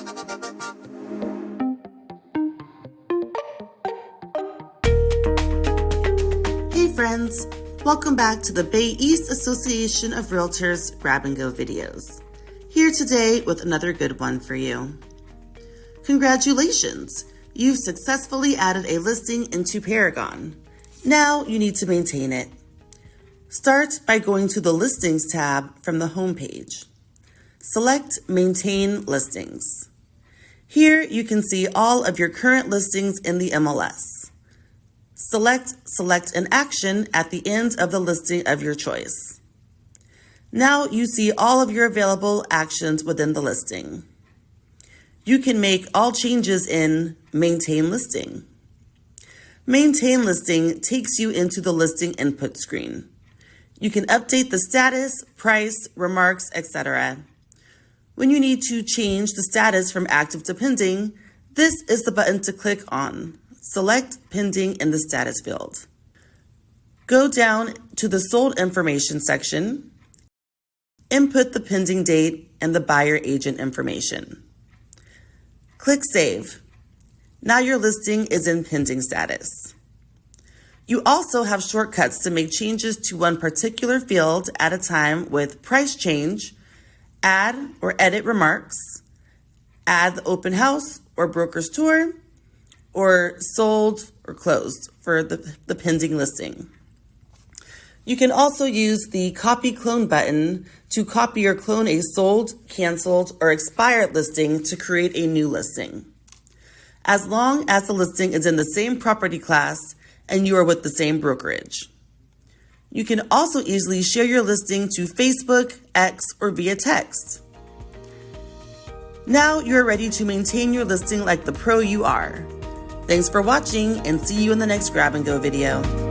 Hey friends, welcome back to the Bay East Association of Realtors Grab and Go videos. Here today with another good one for you. Congratulations! You've successfully added a listing into Paragon. Now you need to maintain it. Start by going to the Listings tab from the home page. Select Maintain Listings. Here you can see all of your current listings in the MLS. Select an action at the end of the listing of your choice. Now you see all of your available actions within the listing. You can make all changes in Maintain Listing. Maintain Listing takes you into the listing input screen. You can update the status, price, remarks, etc. When you need to change the status from active to pending, this is the button to click on. Select Pending in the status field. Go down to the Sold Information section. Input the pending date and the buyer agent information. Click Save. Now your listing is in pending status. You also have shortcuts to make changes to one particular field at a time with Price Change, Add or Edit Remarks, Add the Open House or Broker's Tour, or Sold or Closed for the pending listing. You can also use the Copy Clone button to copy or clone a sold, canceled, or expired listing to create a new listing. As long as the listing is in the same property class and you are with the same brokerage. You can also easily share your listing to Facebook, X, or via text. Now you're ready to maintain your listing like the pro you are. Thanks for watching and see you in the next Grab and Go video.